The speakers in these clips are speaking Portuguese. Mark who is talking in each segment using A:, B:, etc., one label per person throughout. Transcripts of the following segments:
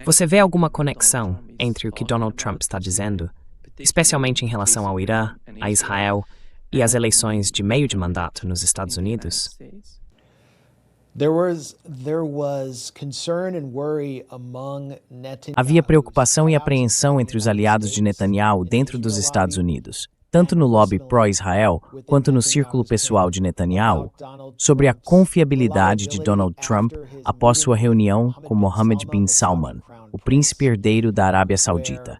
A: Você vê alguma conexão entre o que Donald Trump está dizendo, especialmente em relação ao Irã, a Israel e as eleições de meio de mandato nos Estados Unidos?
B: Havia preocupação e apreensão entre os aliados de Netanyahu dentro dos Estados Unidos, tanto no lobby pró-Israel quanto no círculo pessoal de Netanyahu, sobre a confiabilidade de Donald Trump após sua reunião com Mohammed bin Salman, o príncipe herdeiro da Arábia Saudita.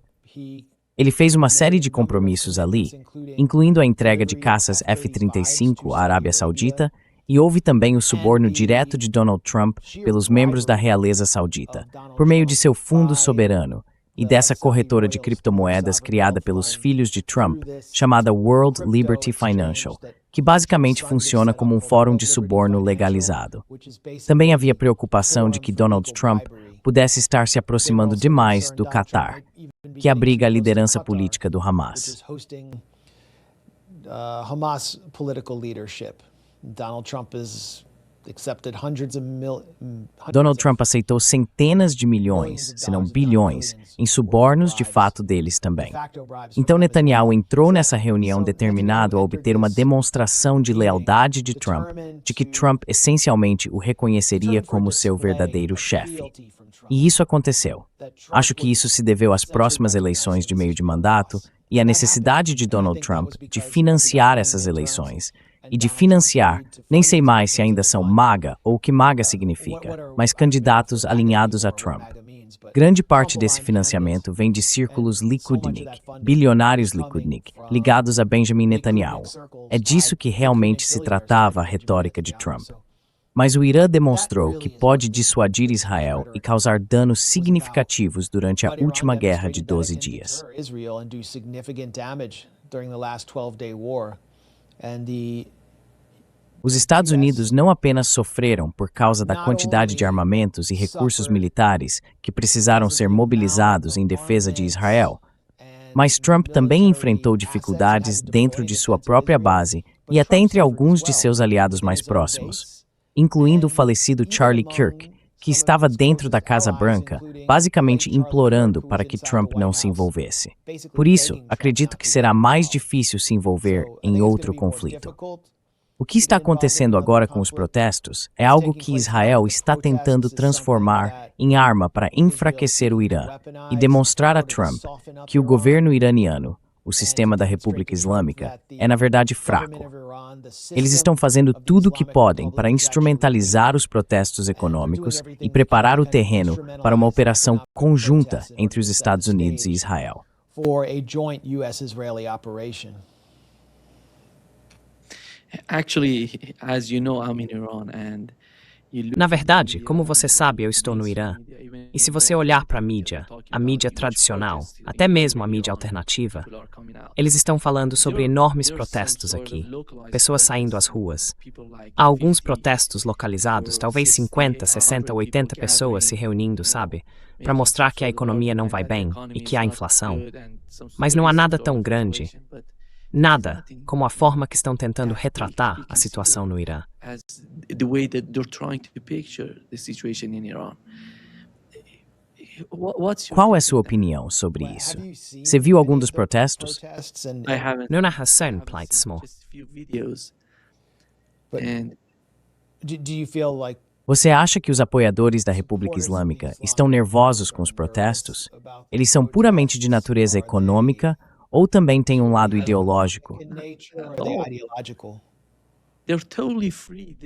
B: Ele fez uma série de compromissos ali, incluindo a entrega de caças F-35 à Arábia Saudita, e houve também o suborno direto de Donald Trump pelos membros da realeza saudita, por meio de seu fundo soberano, e dessa corretora de criptomoedas criada pelos filhos de Trump, chamada World Liberty Financial, que basicamente funciona como um fórum de suborno legalizado. Também havia preocupação de que Donald Trump pudesse estar se aproximando demais do Qatar, que abriga a liderança política do Hamas. Donald Trump aceitou centenas de milhões, se não bilhões, em subornos de fato deles também. Então Netanyahu entrou nessa reunião determinado a obter uma demonstração de lealdade de Trump, de que Trump essencialmente o reconheceria como seu verdadeiro chefe. E isso aconteceu. Acho que isso se deveu às próximas eleições de meio de mandato e à necessidade de Donald Trump de financiar essas eleições. E de financiar, nem sei mais se ainda são MAGA ou o que MAGA significa, mas candidatos alinhados a Trump. Grande parte desse financiamento vem de círculos Likudnik, bilionários Likudnik, ligados a Benjamin Netanyahu. É disso que realmente se tratava a retórica de Trump. Mas o Irã demonstrou que pode dissuadir Israel e causar danos significativos durante a última guerra de 12 dias. Os Estados Unidos não apenas sofreram por causa da quantidade de armamentos e recursos militares que precisaram ser mobilizados em defesa de Israel, mas Trump também enfrentou dificuldades dentro de sua própria base e até entre alguns de seus aliados mais próximos, incluindo o falecido Charlie Kirk, que estava dentro da Casa Branca, basicamente implorando para que Trump não se envolvesse. Por isso, acredito que será mais difícil se envolver em outro conflito. O que está acontecendo agora com os protestos é algo que Israel está tentando transformar em arma para enfraquecer o Irã e demonstrar a Trump que o governo iraniano, o sistema da República Islâmica, é na verdade fraco. Eles estão fazendo tudo o que podem para instrumentalizar os protestos econômicos e preparar o terreno para uma operação conjunta entre os Estados Unidos e Israel.
A: Na verdade, como você sabe, eu estou no Irã. E se você olhar para a mídia tradicional, até mesmo a mídia alternativa, eles estão falando sobre enormes protestos aqui, pessoas saindo às ruas. Há alguns protestos localizados, talvez 50, 60, 80 pessoas se reunindo, sabe? Para mostrar que a economia não vai bem e que há inflação. Mas não há nada tão grande. Nada como a forma que estão tentando retratar a situação no Irã.
B: Qual é a sua opinião sobre isso? Você viu algum dos protestos?
A: Não na Hassan Pleitsmo.
B: Você acha que os apoiadores da República Islâmica estão nervosos com os protestos? Eles são puramente de natureza econômica ou também têm um lado ideológico?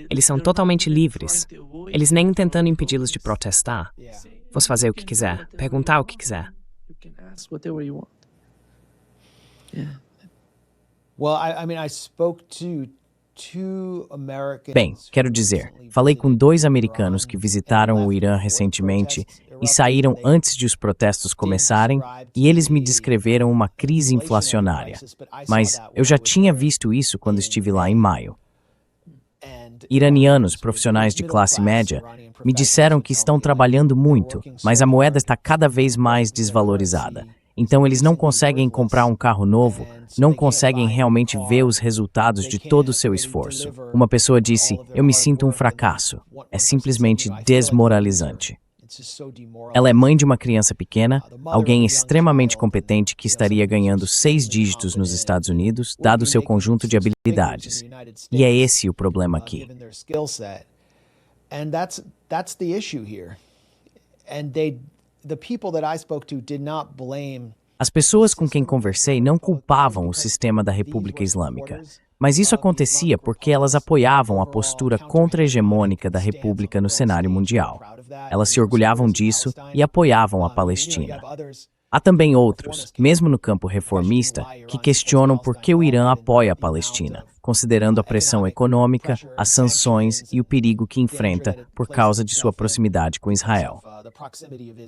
A: Eles são totalmente livres. Eles nem tentando impedi-los de protestar. Você fazer o que quiser, perguntar o que quiser.
B: Bem, quero dizer, falei com 2 americanos que visitaram o Irã recentemente e saíram antes de os protestos começarem, e eles me descreveram uma crise inflacionária. Mas eu já tinha visto isso quando estive lá em maio. Iranianos, profissionais de classe média, me disseram que estão trabalhando muito, mas a moeda está cada vez mais desvalorizada. Então eles não conseguem comprar um carro novo, não conseguem realmente ver os resultados de todo o seu esforço. Uma pessoa disse, eu me sinto um fracasso. É simplesmente desmoralizante. Ela é mãe de uma criança pequena, alguém extremamente competente que estaria ganhando 6 dígitos nos Estados Unidos, dado seu conjunto de habilidades. E é esse o problema aqui. As pessoas com quem conversei não culpavam o sistema da República Islâmica, mas isso acontecia porque elas apoiavam a postura contra-hegemônica da República no cenário mundial. Elas se orgulhavam disso e apoiavam a Palestina. Há também outros, mesmo no campo reformista, que questionam por que o Irã apoia a Palestina, considerando a pressão econômica, as sanções e o perigo que enfrenta por causa de sua proximidade com Israel.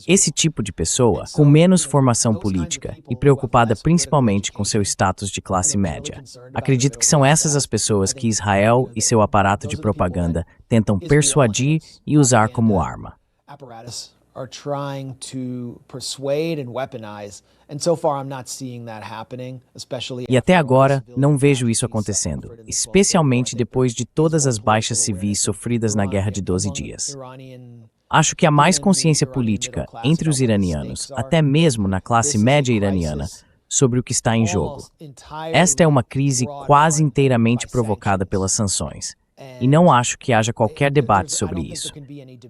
B: Esse tipo de pessoa, com menos formação política e preocupada principalmente com seu status de classe média, acredito que são essas as pessoas que Israel e seu aparato de propaganda tentam persuadir e usar como arma.
C: Are trying to persuade and weaponize, and so far I'm not seeing that happening, especially.
B: E até agora não vejo isso acontecendo, especialmente depois de todas as baixas civis sofridas na Guerra de 12 Dias. Acho que há mais consciência política entre os iranianos, até mesmo na classe média iraniana, sobre o que está em jogo. Esta é uma crise quase inteiramente provocada pelas sanções. E não acho que haja qualquer debate sobre isso.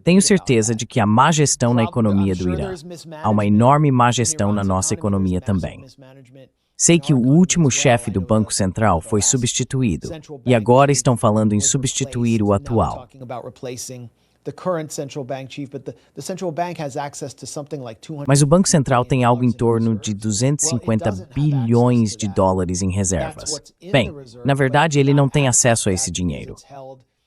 B: Tenho certeza de que há má gestão na economia do Irã. Há uma enorme má gestão na nossa economia também. Sei que o último chefe do Banco Central foi substituído, e agora estão falando em substituir o atual. Mas o Banco Central tem algo em torno de 250 bilhões de dólares em reservas. Bem, na verdade ele não tem acesso a esse dinheiro.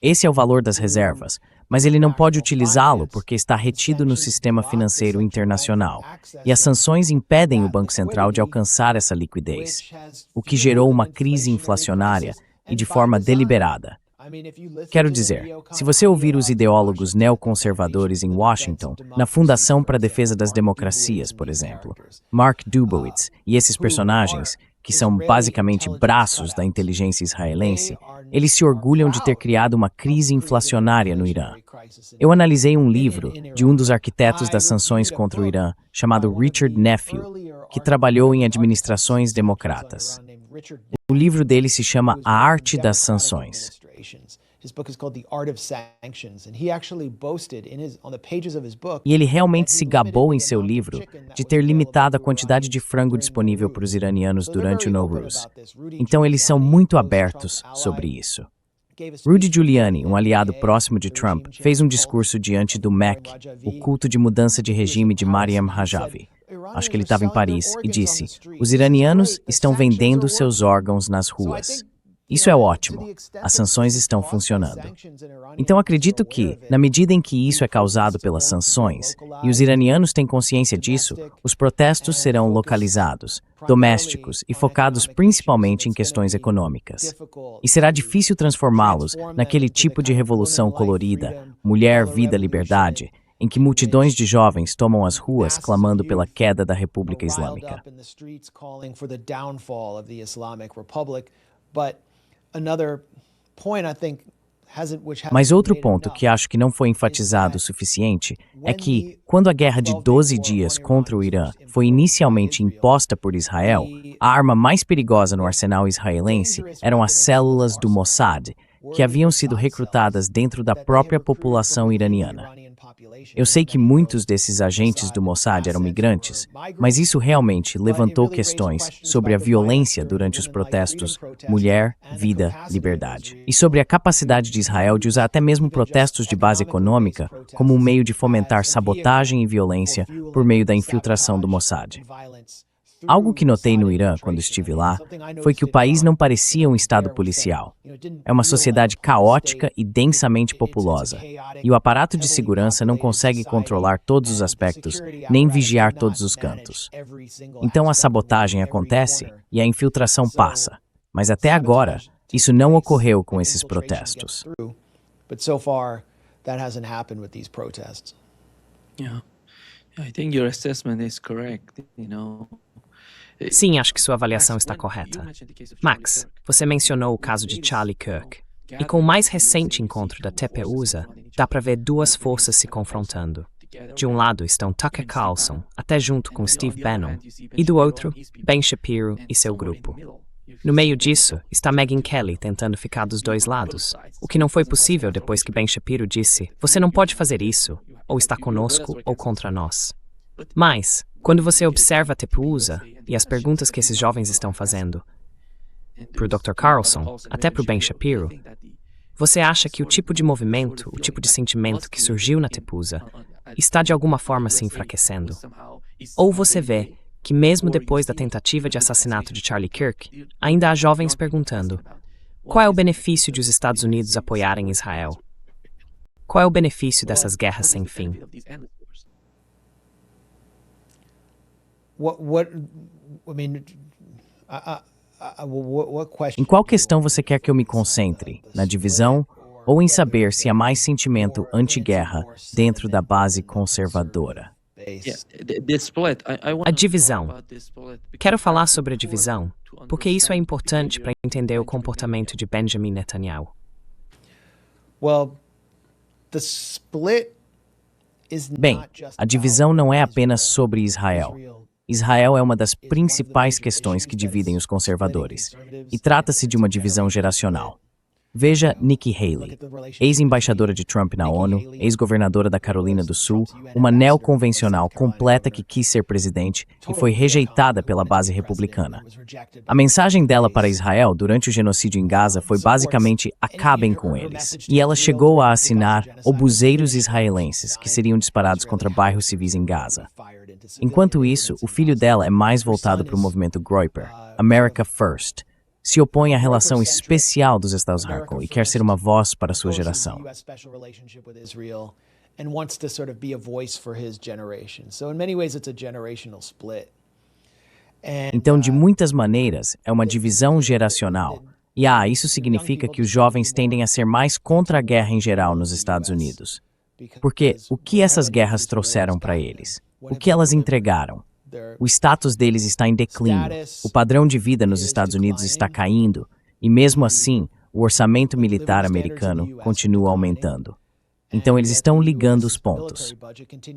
B: Esse é o valor das reservas, mas ele não pode utilizá-lo porque está retido no sistema financeiro internacional. E as sanções impedem o Banco Central de alcançar essa liquidez, o que gerou uma crise inflacionária e de forma deliberada. Quero dizer, se você ouvir os ideólogos neoconservadores em Washington, na Fundação para a Defesa das Democracias, por exemplo, Mark Dubowitz e esses personagens, que são basicamente braços da inteligência israelense, eles se orgulham de ter criado uma crise inflacionária no Irã. Eu analisei um livro de um dos arquitetos das sanções contra o Irã, chamado Richard Nephew, que trabalhou em administrações democratas. O livro dele se chama A Arte das Sanções. E ele realmente se gabou em seu livro de ter limitado a quantidade de frango disponível para os iranianos durante o Nowruz. Então eles são muito abertos sobre isso. Rudy Giuliani, um aliado próximo de Trump, fez um discurso diante do MEC, o culto de mudança de regime de Maryam Rajavi. Acho que ele estava em Paris e disse: os iranianos estão vendendo seus órgãos nas ruas. Isso é ótimo. As sanções estão funcionando. Então acredito que, na medida em que isso é causado pelas sanções, e os iranianos têm consciência disso, os protestos serão localizados, domésticos e focados principalmente em questões econômicas. E será difícil transformá-los naquele tipo de revolução colorida, mulher, vida, liberdade, em que multidões de jovens tomam as ruas clamando pela queda da República Islâmica. Mas outro ponto que acho que não foi enfatizado o suficiente é que, quando a Guerra de 12 Dias contra o Irã foi inicialmente imposta por Israel, a arma mais perigosa no arsenal israelense eram as células do Mossad, que haviam sido recrutadas dentro da própria população iraniana. Eu sei que muitos desses agentes do Mossad eram migrantes, mas isso realmente levantou questões sobre a violência durante os protestos Mulher, Vida, Liberdade, e sobre a capacidade de Israel de usar até mesmo protestos de base econômica como um meio de fomentar sabotagem e violência por meio da infiltração do Mossad. Algo que notei no Irã quando estive lá foi que o país não parecia um estado policial. É uma sociedade caótica e densamente populosa, e o aparato de segurança não consegue controlar todos os aspectos, nem vigiar todos os cantos. Então a sabotagem acontece e a infiltração passa, mas até agora isso não ocorreu com esses protestos.
D: I think your assessment is correct,
A: Sim, acho que sua avaliação está correta. Max, você mencionou o caso de Charlie Kirk. E com o mais recente encontro da TPUSA, dá para ver duas forças se confrontando. De um lado estão Tucker Carlson, até junto com Steve Bannon, e do outro, Ben Shapiro e seu grupo. No meio disso, está Megyn Kelly tentando ficar dos dois lados, o que não foi possível depois que Ben Shapiro disse: "Você não pode fazer isso, ou está conosco ou contra nós." Mas, quando você observa a Tepuza e as perguntas que esses jovens estão fazendo, para o Dr. Carlson, até para o Ben Shapiro, você acha que o tipo de movimento, o tipo de sentimento que surgiu na Tepuza está de alguma forma se enfraquecendo? Ou você vê que mesmo depois da tentativa de assassinato de Charlie Kirk, ainda há jovens perguntando: qual é o benefício de os Estados Unidos apoiarem Israel? Qual é o benefício dessas guerras sem fim?
B: Em qual questão você quer que eu me concentre? Na divisão ou em saber se há mais sentimento anti-guerra dentro da base conservadora?
A: A divisão. Quero falar sobre a divisão, porque isso é importante para entender o comportamento de Benjamin Netanyahu.
B: Bem, a divisão não é apenas sobre Israel. Israel é uma das principais questões que dividem os conservadores, e trata-se de uma divisão geracional. Veja Nikki Haley, ex-embaixadora de Trump na ONU, ex-governadora da Carolina do Sul, uma neoconvencional completa que quis ser presidente e foi rejeitada pela base republicana. A mensagem dela para Israel durante o genocídio em Gaza foi basicamente: acabem com eles. E ela chegou a assinar obuseiros israelenses que seriam disparados contra bairros civis em Gaza. Enquanto isso, o filho dela é mais voltado para o movimento Groyper, America First. Se opõe à relação especial dos Estados Harco e quer ser uma voz para sua geração. Então, de muitas maneiras, é uma divisão geracional. E isso significa que os jovens tendem a ser mais contra a guerra em geral nos Estados Unidos. Porque o que essas guerras trouxeram para eles? O que elas entregaram? O status deles está em declínio, o padrão de vida nos Estados Unidos está caindo, e mesmo assim, o orçamento militar americano continua aumentando. Então eles estão ligando os pontos.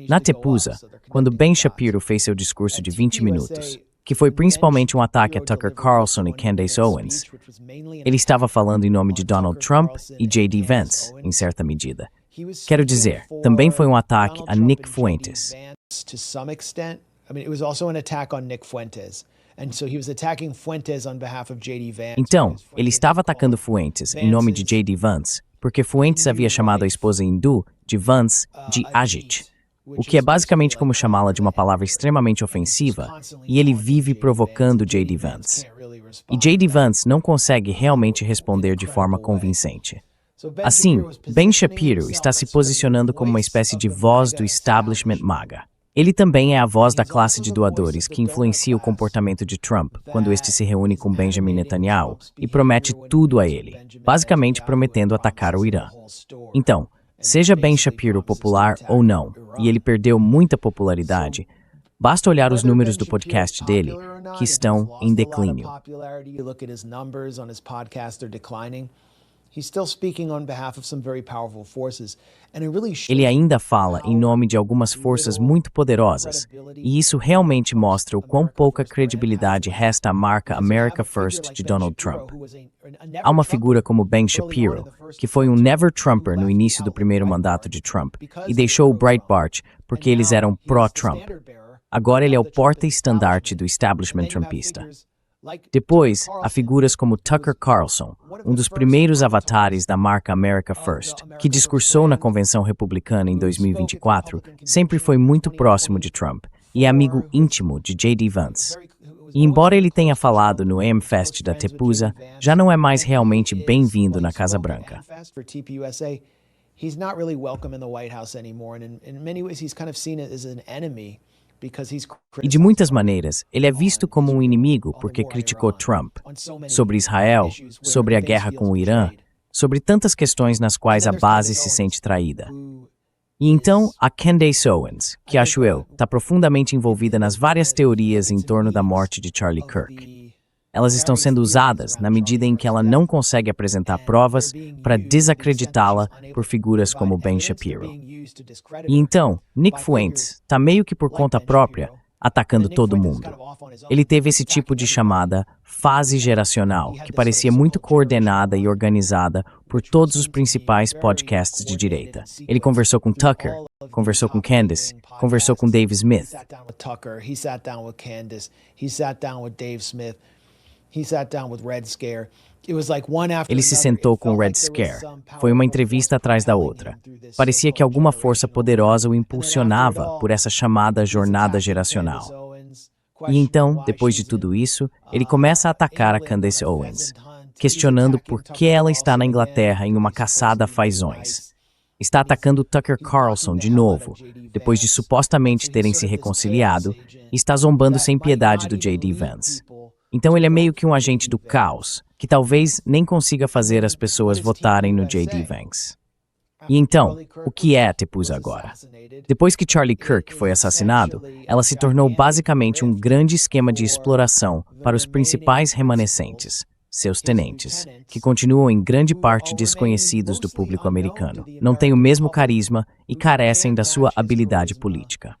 B: Na Tepuza, quando Ben Shapiro fez seu discurso de 20 minutos, que foi principalmente um ataque a Tucker Carlson e Candace Owens, ele estava falando em nome de Donald Trump e J.D. Vance, em certa medida. Quero dizer, também foi um ataque a Nick Fuentes.
C: It was also an attack on Nick Fuentes. And so he was attacking Fuentes on behalf of J.D. Vance.
B: Então, ele estava atacando Fuentes em nome de J.D. Vance, porque Fuentes havia chamado a esposa hindu de Vance de Ajit, o que é basicamente como chamá-la de uma palavra extremamente ofensiva, e ele vive provocando J.D. Vance. E J.D. Vance não consegue realmente responder de forma convincente. Assim, Ben Shapiro está se posicionando como uma espécie de voz do establishment MAGA. Ele também é a voz da classe de doadores que influencia o comportamento de Trump quando este se reúne com Benjamin Netanyahu e promete tudo a ele, basicamente prometendo atacar o Irã. Então, seja Ben Shapiro popular ou não, e ele perdeu muita popularidade, basta olhar os números do podcast dele, que estão em declínio. Ele ainda fala em nome de algumas forças muito poderosas, e isso realmente mostra o quão pouca credibilidade resta à marca America First de Donald Trump. Há uma figura como Ben Shapiro, que foi um Never Trumper no início do primeiro mandato de Trump, e deixou o Breitbart porque eles eram pró-Trump. Agora ele é o porta-estandarte do establishment trumpista. Depois, há figuras como Tucker Carlson, um dos primeiros avatares da marca America First, que discursou na convenção republicana em 2024, sempre foi muito próximo de Trump e é amigo íntimo de J.D. Vance. E embora ele tenha falado no AmFest da Tepuza, já não é mais realmente bem-vindo na Casa Branca.
C: He's not really welcome in the White House anymore, and in many ways he's kind of seen as an enemy.
B: E de muitas maneiras, ele é visto como um inimigo porque criticou Trump, sobre Israel, sobre a guerra com o Irã, sobre tantas questões nas quais a base se sente traída. E então, a Candace Owens, que acho eu, está profundamente envolvida nas várias teorias em torno da morte de Charlie Kirk. Elas estão sendo usadas na medida em que ela não consegue apresentar provas para desacreditá-la por figuras como Ben Shapiro. E então, Nick Fuentes está meio que por conta própria atacando todo mundo. Ele teve esse tipo de chamada fase geracional, que parecia muito coordenada e organizada por todos os principais podcasts de direita. Ele conversou com Tucker, conversou com Candace, conversou com Dave Smith. Ele se sentou com o Red Scare. Foi uma entrevista atrás da outra. Parecia que alguma força poderosa o impulsionava por essa chamada jornada geracional. E então, depois de tudo isso, ele começa a atacar a Candace Owens, questionando por que ela está na Inglaterra em uma caçada a fazões. Está atacando Tucker Carlson de novo, depois de supostamente terem se reconciliado, e está zombando sem piedade do J.D. Vance. Então ele é meio que um agente do caos, que talvez nem consiga fazer as pessoas votarem no J.D. Vance. E então, o que é a Tepuza agora? Depois que Charlie Kirk foi assassinado, ela se tornou basicamente um grande esquema de exploração para os principais remanescentes, seus tenentes, que continuam em grande parte desconhecidos do público americano, não têm o mesmo carisma e carecem da sua habilidade política.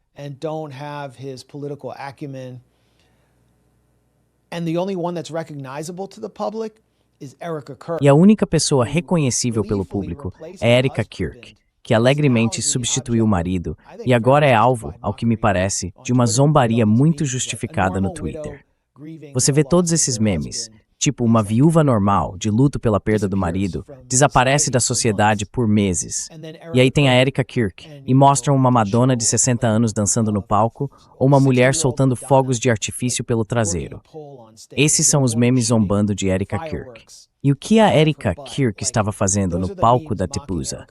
B: E a única pessoa reconhecível pelo público é Erika Kirk, que alegremente substituiu o marido e agora é alvo, ao que me parece, de uma zombaria muito justificada no Twitter. Você vê todos esses memes, tipo uma viúva normal, de luto pela perda do marido, desaparece da sociedade por meses. E aí tem a Erika Kirk, e mostram uma Madonna de 60 anos dançando no palco, ou uma mulher soltando fogos de artifício pelo traseiro. Esses são os memes zombando de Erika Kirk. E o que a Erika Kirk estava fazendo no palco da Tepuza?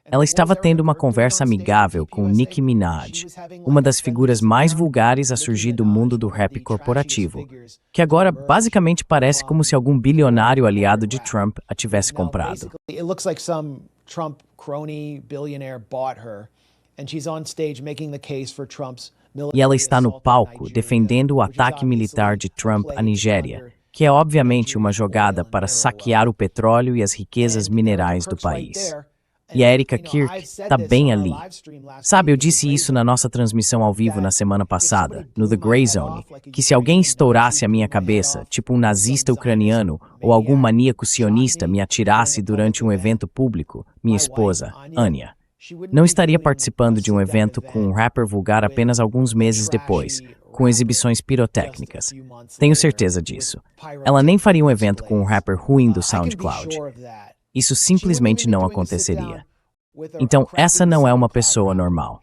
B: Ela estava tendo uma conversa amigável com Nicki Minaj, uma das figuras mais vulgares a surgir do mundo do rap corporativo, que agora basicamente parece como se algum bilionário aliado de Trump a tivesse comprado. E ela está no palco defendendo o ataque militar de Trump à Nigéria, que é obviamente uma jogada para saquear o petróleo e as riquezas minerais do país. E a Erika Kirk está bem ali. Sabe, eu disse isso na nossa transmissão ao vivo na semana passada, no The Grey Zone, que se alguém estourasse a minha cabeça, tipo um nazista ucraniano ou algum maníaco sionista me atirasse durante um evento público, minha esposa, Anya, não estaria participando de um evento com um rapper vulgar apenas alguns meses depois, com exibições pirotécnicas. Tenho certeza disso. Ela nem faria um evento com um rapper ruim do SoundCloud. Isso simplesmente não aconteceria. Então, essa não é uma pessoa normal.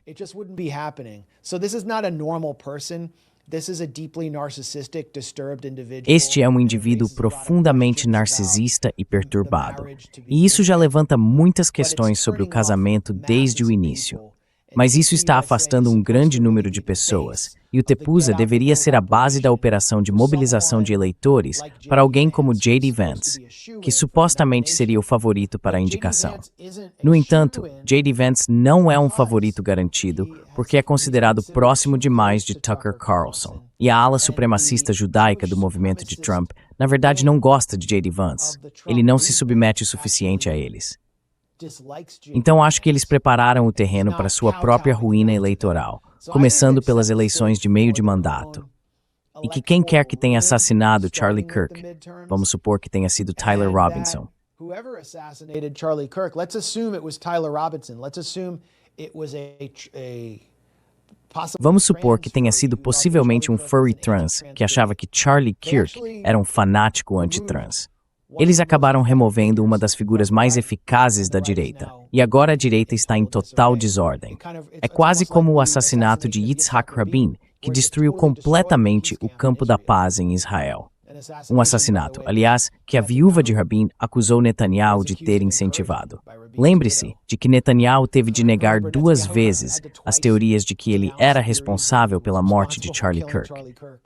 B: Este é um indivíduo profundamente narcisista e perturbado. E isso já levanta muitas questões sobre o casamento desde o início. Mas isso está afastando um grande número de pessoas, e o Tepuza deveria ser a base da operação de mobilização de eleitores para alguém como J.D. Vance, que supostamente seria o favorito para a indicação. No entanto, J.D. Vance não é um favorito garantido porque é considerado próximo demais de Tucker Carlson. E a ala supremacista judaica do movimento de Trump, na verdade, não gosta de J.D. Vance. Ele não se submete o suficiente a eles. Então acho que eles prepararam o terreno para sua própria ruína eleitoral, começando pelas eleições de meio de mandato. E que quem quer que tenha assassinado Charlie Kirk, vamos supor que tenha sido Tyler Robinson. Vamos supor que tenha sido possivelmente um furry trans que achava que Charlie Kirk era um fanático anti-trans. Eles acabaram removendo uma das figuras mais eficazes da direita, e agora a direita está em total desordem. É quase como o assassinato de Yitzhak Rabin, que destruiu completamente o campo da paz em Israel. Um assassinato, aliás, que a viúva de Rabin acusou Netanyahu de ter incentivado. Lembre-se de que Netanyahu teve de negar 2 vezes as teorias de que ele era responsável pela morte de Charlie Kirk.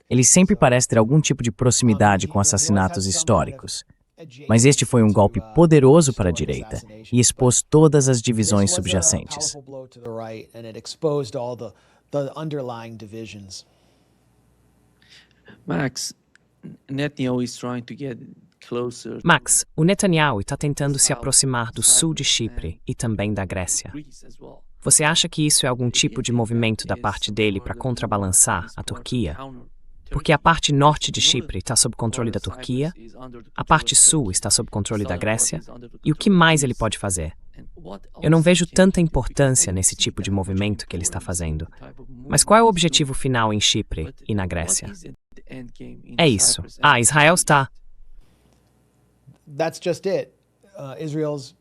B: Ele sempre parece ter algum tipo de proximidade com assassinatos históricos. Mas este foi um golpe poderoso para a direita e expôs todas as divisões subjacentes.
D: Max, Netanyahu is trying to get closer
A: Max, o Netanyahu está tentando se aproximar do sul de Chipre e também da Grécia.
D: Greece as well.
A: Você acha que isso é algum tipo de movimento da parte dele para contrabalançar a Turquia? Porque a parte norte de Chipre está sob controle da Turquia, a parte sul está sob controle da Grécia, e o que mais ele pode fazer? Eu não vejo tanta importância nesse tipo de movimento que ele está fazendo. Mas qual é o objetivo final em Chipre e na Grécia? É isso. Israel está...
C: That's just it. Israel's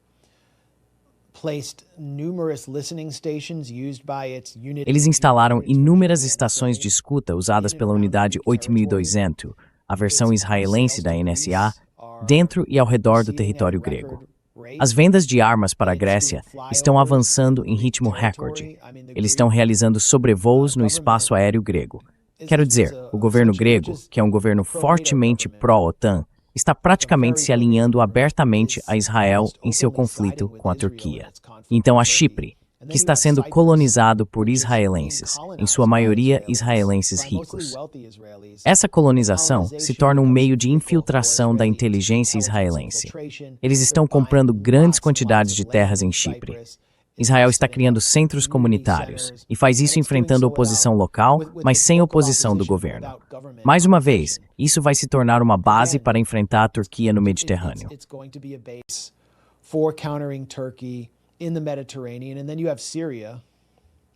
C: placed numerous listening stations used by its unit.
B: Eles instalaram inúmeras estações de escuta usadas pela Unidade 8200, a versão israelense da NSA, dentro e ao redor do território grego. As vendas de armas para a Grécia estão avançando em ritmo recorde. Eles estão realizando sobrevoos no espaço aéreo grego. Quero dizer, o governo grego, que é um governo fortemente pró-OTAN, está praticamente se alinhando abertamente a Israel em seu conflito com a Turquia. Então a Chipre, que está sendo colonizado por israelenses, em sua maioria israelenses ricos. Essa colonização se torna um meio de infiltração da inteligência israelense. Eles estão comprando grandes quantidades de terras em Chipre. Israel está criando centros comunitários e faz isso enfrentando oposição local, mas sem oposição do governo. Mais uma vez, isso vai se tornar uma base para enfrentar a Turquia no Mediterrâneo.
C: For countering Turkey in the Mediterranean, and then you have Syria,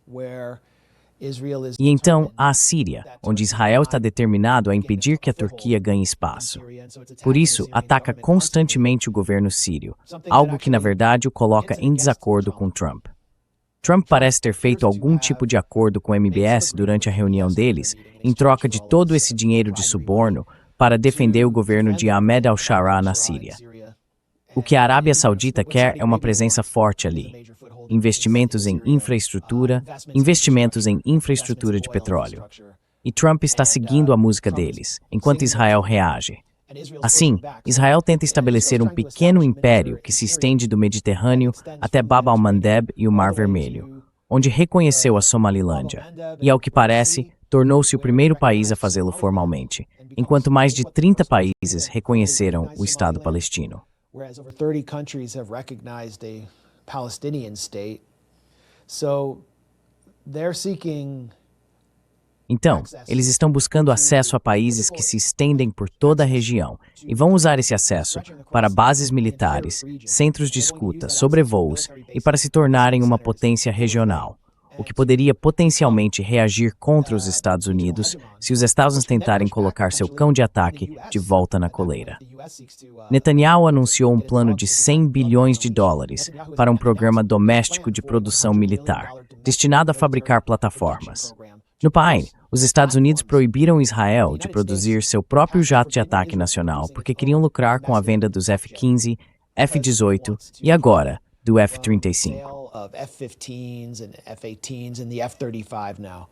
C: where Israel is.
B: E então, há a Síria, onde Israel está determinado a impedir que a Turquia ganhe espaço. Por isso, ataca constantemente o governo sírio, algo que na verdade o coloca em desacordo com Trump. Trump parece ter feito algum tipo de acordo com o MBS durante a reunião deles, em troca de todo esse dinheiro de suborno para defender o governo de Ahmed al-Shara na Síria. O que a Arábia Saudita quer é uma presença forte ali. Investimentos em infraestrutura de petróleo. E Trump está seguindo a música deles, enquanto Israel reage. Assim, Israel tenta estabelecer um pequeno império que se estende do Mediterrâneo até Bab al-Mandeb e o Mar Vermelho, onde reconheceu a Somalilândia, e, ao que parece, tornou-se o primeiro país a fazê-lo formalmente, enquanto mais de 30 países reconheceram o Estado palestino.
C: Whereas over 30 countries have recognized a Palestinian state. So they're seeking.
B: Então, eles estão buscando acesso a países que se estendem por toda a região e vão usar esse acesso para bases militares, centros de escuta, sobrevoos e para se tornarem uma potência regional, o que poderia potencialmente reagir contra os Estados Unidos se os Estados Unidos tentarem colocar seu cão de ataque de volta na coleira. Netanyahu anunciou um plano de $100 bilhões para um programa doméstico de produção militar, destinado a fabricar plataformas. No PAIN, os Estados Unidos proibiram Israel de produzir seu próprio jato de ataque nacional porque queriam lucrar com a venda dos F-15, F-18 e agora do F-35.
C: Of F-15s and F-18s and the F-35 now.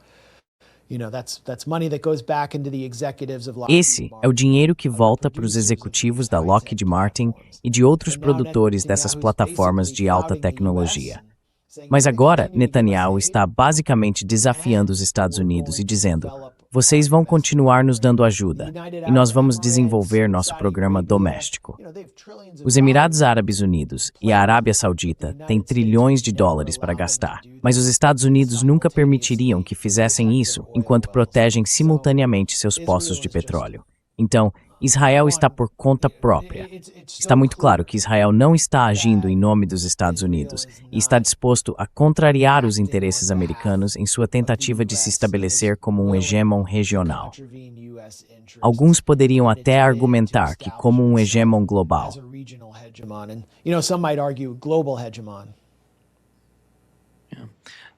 C: You know, that's money that goes back into the executives of Lockheed
B: Esse é o dinheiro que volta para os executivos da Lockheed Martin e de outros produtores dessas plataformas de alta tecnologia. Mas agora, Netanyahu está basicamente desafiando os Estados Unidos e dizendo: vocês vão continuar nos dando ajuda e nós vamos desenvolver nosso programa doméstico. Os Emirados Árabes Unidos e a Arábia Saudita têm trilhões de dólares para gastar, mas os Estados Unidos nunca permitiriam que fizessem isso enquanto protegem simultaneamente seus poços de petróleo. Então, Israel está por conta própria. Está muito claro que Israel não está agindo em nome dos Estados Unidos e está disposto a contrariar os interesses americanos em sua tentativa de se estabelecer como um hegemon regional. Alguns poderiam até argumentar que como um hegemon global.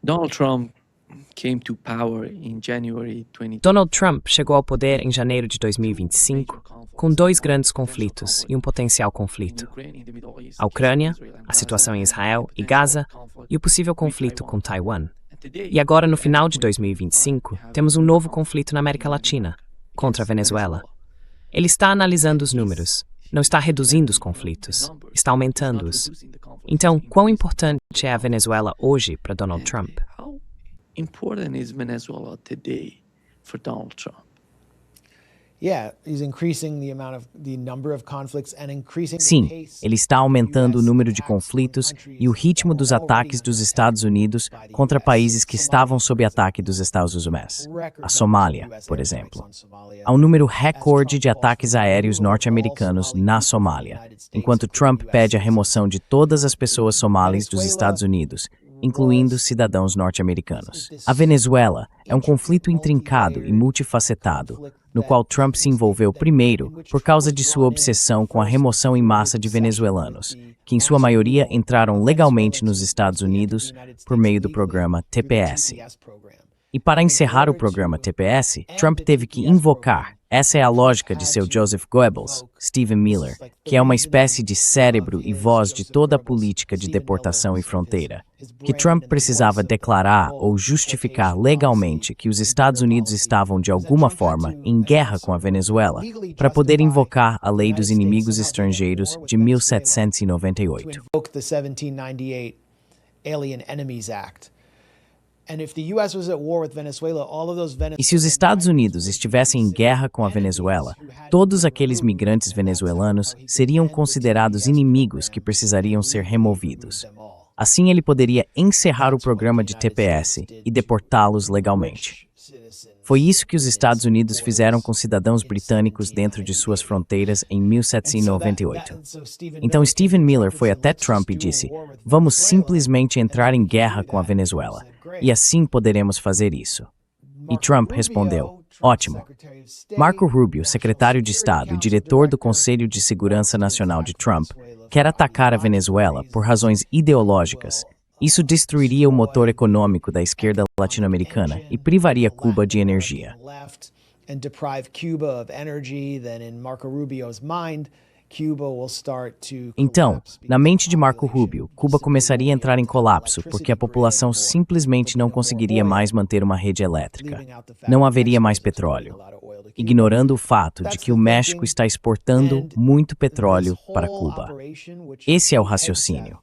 D: Donald Trump came to power in January 2020.
A: Donald Trump chegou ao poder em janeiro de 2025 com dois grandes conflitos e um potencial conflito: a Ucrânia, a situação em Israel e Gaza e o possível conflito com Taiwan. E agora, no final de 2025, temos um novo conflito na América Latina, contra a Venezuela. Ele está analisando os números, não está reduzindo os conflitos, está aumentando-os. Então, quão importante é a Venezuela hoje para Donald Trump?
D: Important is Venezuela today for Donald Trump?
B: Sim, ele está aumentando o número de conflitos e o ritmo dos ataques dos Estados Unidos contra países que estavam sob ataque dos Estados Unidos. A Somália, por exemplo. Há um número recorde de ataques aéreos norte-americanos na Somália, enquanto Trump pede a remoção de todas as pessoas somalis dos Estados Unidos, incluindo cidadãos norte-americanos. A Venezuela é um conflito intrincado e multifacetado, no qual Trump se envolveu primeiro por causa de sua obsessão com a remoção em massa de venezuelanos, que em sua maioria entraram legalmente nos Estados Unidos por meio do programa TPS. E para encerrar o programa TPS, Trump teve que invocar, essa é a lógica de seu Joseph Goebbels, Stephen Miller, que é uma espécie de cérebro e voz de toda a política de deportação e fronteira, que Trump precisava declarar ou justificar legalmente que os Estados Unidos estavam de alguma forma em guerra com a Venezuela, para poder invocar a Lei dos Inimigos Estrangeiros de 1798. E se os Estados Unidos estivessem em guerra com a Venezuela, todos aqueles migrantes venezuelanos seriam considerados inimigos que precisariam ser removidos. Assim, ele poderia encerrar o programa de TPS e deportá-los legalmente. Foi isso que os Estados Unidos fizeram com cidadãos britânicos dentro de suas fronteiras em 1798. Então Stephen Miller foi até Trump e disse: "Vamos simplesmente entrar em guerra com a Venezuela, e assim poderemos fazer isso." E Trump respondeu: "Ótimo." Marco Rubio, secretário de Estado e diretor do Conselho de Segurança Nacional de Trump, quer atacar a Venezuela por razões ideológicas. Isso destruiria o motor econômico da esquerda latino-americana e privaria Cuba de energia. Então, na mente de Marco Rubio, Cuba começaria a entrar em colapso porque a população simplesmente não conseguiria mais manter uma rede elétrica. Não haveria mais petróleo, ignorando o fato de que o México está exportando muito petróleo para Cuba. Esse é o raciocínio.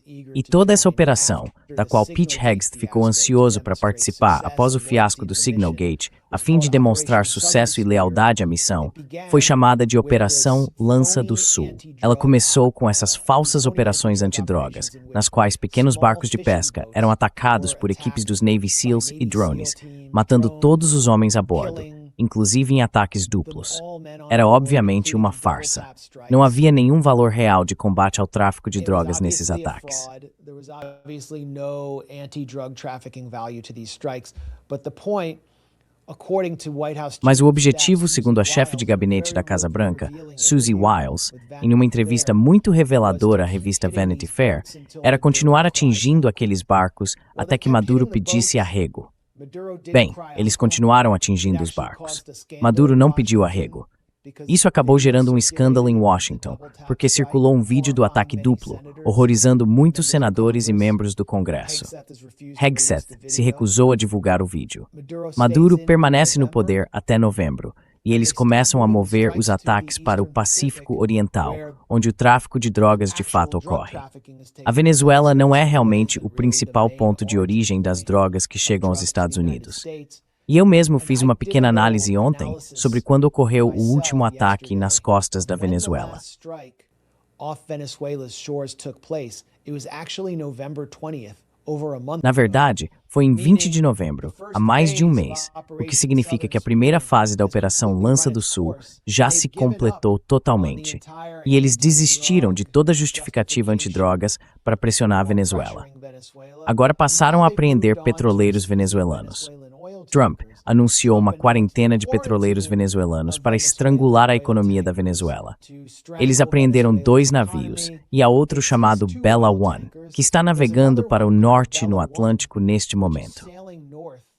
B: E toda essa operação, da qual Pete Hegseth ficou ansioso para participar após o fiasco do Signalgate, a fim de demonstrar sucesso e lealdade à missão, foi chamada de Operação Lança do Sul. Ela começou com essas falsas operações antidrogas, nas quais pequenos barcos de pesca eram atacados por equipes dos Navy SEALs e drones, matando todos os homens a bordo, inclusive em ataques duplos. Era obviamente uma farsa. Não havia nenhum valor real de combate ao tráfico de drogas nesses ataques. Mas o objetivo, segundo a chefe de gabinete da Casa Branca, Susie Wiles, em uma entrevista muito reveladora à revista Vanity Fair, era continuar atingindo aqueles barcos até que Maduro pedisse arrego. Bem, eles continuaram atingindo os barcos. Maduro não pediu arrego. Isso acabou gerando um escândalo em Washington, porque circulou um vídeo do ataque duplo, horrorizando muitos senadores e membros do Congresso. Hegseth se recusou a divulgar o vídeo. Maduro permanece no poder até novembro, e eles começam a mover os ataques para o Pacífico Oriental, onde o tráfico de drogas de fato ocorre. A Venezuela não é realmente o principal ponto de origem das drogas que chegam aos Estados Unidos. E eu mesmo fiz uma pequena análise ontem sobre quando ocorreu o último ataque nas costas da Venezuela. Na verdade, foi em 20 de novembro, há mais de um mês, o que significa que a primeira fase da Operação Lança do Sul já se completou totalmente, e eles desistiram de toda justificativa antidrogas para pressionar a Venezuela. Agora passaram a apreender petroleiros venezuelanos. Trump anunciou uma quarentena de petroleiros venezuelanos para estrangular a economia da Venezuela. Eles apreenderam 2 navios e há outro chamado Bella One, que está navegando para o norte no Atlântico neste momento.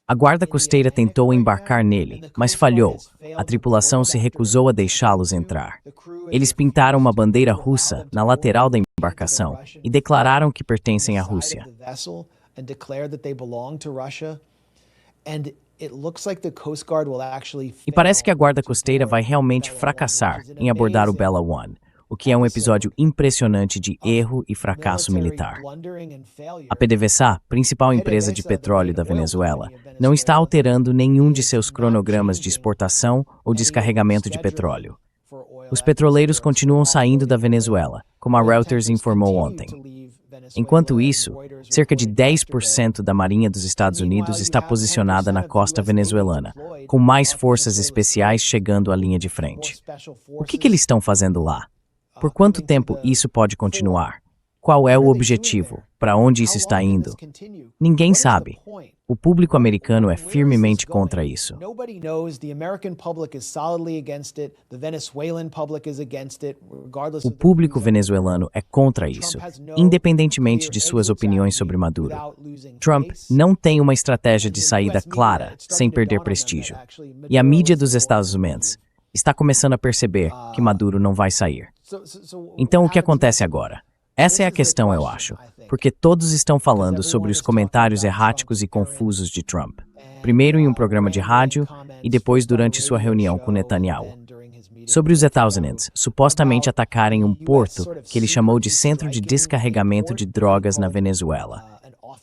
B: A guarda costeira tentou embarcar nele, mas falhou. A tripulação se recusou a deixá-los entrar. Eles pintaram uma bandeira russa na lateral da embarcação e declararam que pertencem à Rússia. E parece que a guarda costeira vai realmente fracassar em abordar o Bella One, o que é um episódio impressionante de erro e fracasso militar. A PDVSA, principal empresa de petróleo da Venezuela, não está alterando nenhum de seus cronogramas de exportação ou descarregamento de petróleo. Os petroleiros continuam saindo da Venezuela, como a Reuters informou ontem. Enquanto isso, cerca de 10% da Marinha dos Estados Unidos está posicionada na costa venezuelana, com mais forças especiais chegando à linha de frente. O que eles estão fazendo lá? Por quanto tempo isso pode continuar? Qual é o objetivo? Para onde isso está indo? Ninguém sabe. O público americano é firmemente contra isso. O público venezuelano é contra isso, independentemente de suas opiniões sobre Maduro. Trump não tem uma estratégia de saída clara, sem perder prestígio. E a mídia dos Estados Unidos está começando a perceber que Maduro não vai sair. Então, o que acontece agora? Essa é a questão, eu acho, porque todos estão falando sobre os comentários erráticos e confusos de Trump, primeiro em um programa de rádio e depois durante sua reunião com Netanyahu. Sobre os Estados Unidos supostamente atacarem um porto que ele chamou de centro de descarregamento de drogas na Venezuela.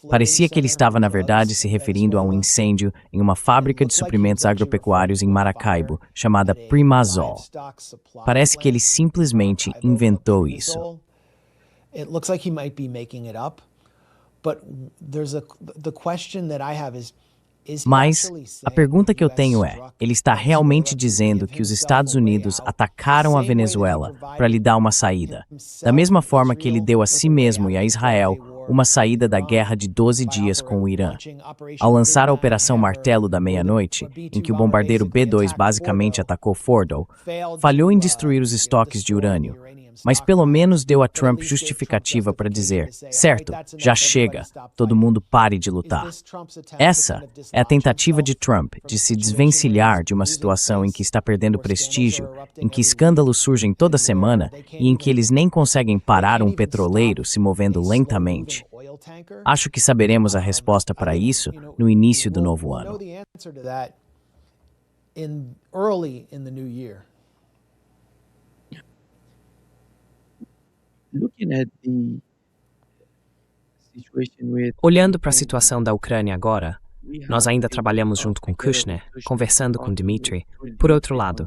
B: Parecia que ele estava, na verdade, se referindo a um incêndio em uma fábrica de suprimentos agropecuários em Maracaibo, chamada Primazol. Parece que ele simplesmente inventou isso.
C: It looks like he might be making it up, but the question that I have is
B: Mas a pergunta que eu tenho é, ele está realmente dizendo que os Estados Unidos atacaram a Venezuela para lhe dar uma saída, da mesma forma que ele deu a si mesmo e a Israel uma saída da guerra de 12 dias com o Irã. Ao lançar a Operação Martelo da Meia-Noite, em que o bombardeiro B-2 basicamente atacou Fordow, falhou em destruir os estoques de urânio, mas pelo menos deu a Trump justificativa para dizer, certo, já chega, todo mundo pare de lutar. Essa é a tentativa de Trump de se desvencilhar de uma situação em que está perdendo prestígio, em que escândalos surgem toda semana e em que eles nem conseguem parar um petroleiro se movendo lentamente. Acho que saberemos a resposta para isso no início do novo ano.
A: Olhando para a situação da Ucrânia agora, nós ainda trabalhamos junto com Kushner, conversando com Dmitry. Por outro lado,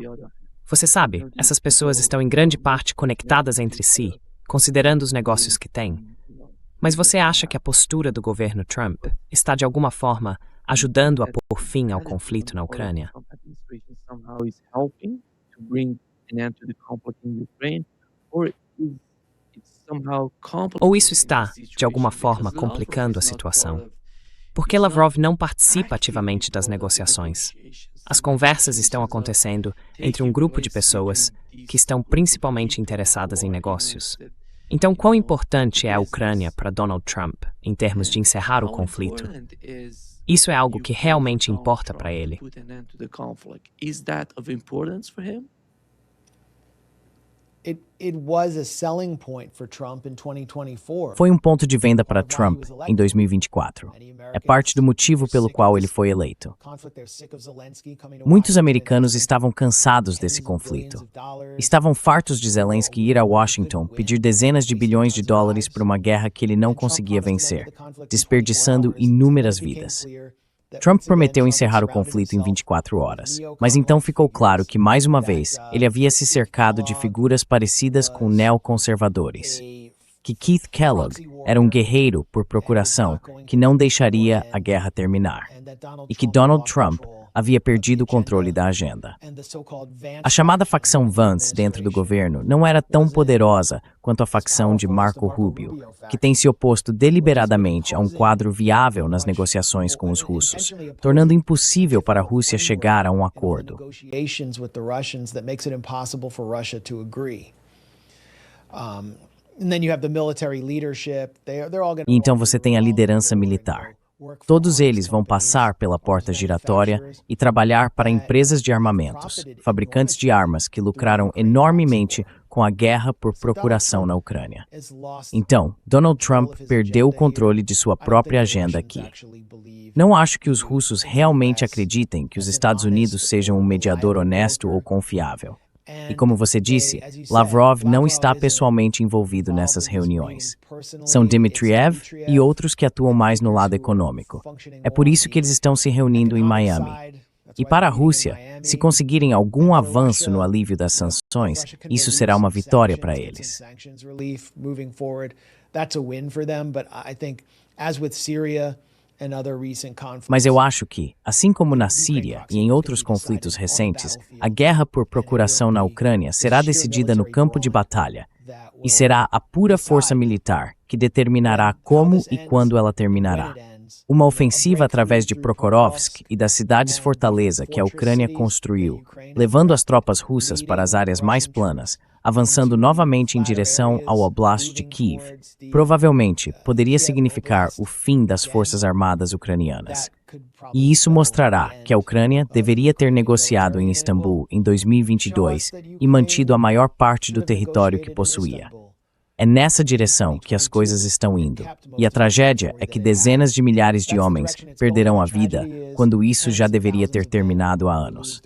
A: você sabe, essas pessoas estão em grande parte conectadas entre si, considerando os negócios que têm. Mas você acha que a postura do governo Trump está de alguma forma ajudando a pôr fim ao conflito na Ucrânia? Ou isso está, de alguma forma, complicando a situação? Porque Lavrov não participa ativamente das negociações. As conversas estão acontecendo entre um grupo de pessoas que estão principalmente interessadas em negócios. Então, quão importante é a Ucrânia para Donald Trump em termos de encerrar o conflito? Isso é algo que realmente importa para ele.
B: Foi um ponto de venda para Trump em 2024. É parte do motivo pelo qual ele foi eleito. Muitos americanos estavam cansados desse conflito. Estavam fartos de Zelensky ir a Washington pedir dezenas de bilhões de dólares por uma guerra que ele não conseguia vencer, desperdiçando inúmeras vidas. Trump prometeu encerrar o conflito em 24 horas, mas então ficou claro que, mais uma vez, ele havia se cercado de figuras parecidas com neoconservadores. Que Keith Kellogg era um guerreiro por procuração que não deixaria a guerra terminar, e que Donald Trump havia perdido o controle da agenda. A chamada facção Vance dentro do governo não era tão poderosa quanto a facção de Marco Rubio, que tem se oposto deliberadamente a um quadro viável nas negociações com os russos, tornando impossível para a Rússia chegar a um acordo. E então você tem a liderança militar. Todos eles vão passar pela porta giratória e trabalhar para empresas de armamentos, fabricantes de armas que lucraram enormemente com a guerra por procuração na Ucrânia. Então, Donald Trump perdeu o controle de sua própria agenda aqui. Não acho que os russos realmente acreditem que os Estados Unidos sejam um mediador honesto ou confiável. E como você disse, Lavrov não está pessoalmente envolvido nessas reuniões. São Dmitriev e outros que atuam mais no lado econômico. É por isso que eles estão se reunindo em Miami. E para a Rússia, se conseguirem algum avanço no alívio das sanções, isso será uma vitória para eles. Mas eu acho que, assim como na Síria e em outros conflitos recentes, a guerra por procuração na Ucrânia será decidida no campo de batalha. E será a pura força militar que determinará como e quando ela terminará. Uma ofensiva através de Prokhorovsk e das cidades-fortaleza que a Ucrânia construiu, levando as tropas russas para as áreas mais planas, avançando novamente em direção ao Oblast de Kiev, provavelmente poderia significar o fim das forças armadas ucranianas. E isso mostrará que a Ucrânia deveria ter negociado em Istambul em 2022 e mantido a maior parte do território que possuía. É nessa direção que as coisas estão indo, e a tragédia é que dezenas de milhares de homens perderão a vida quando isso já deveria ter terminado há anos.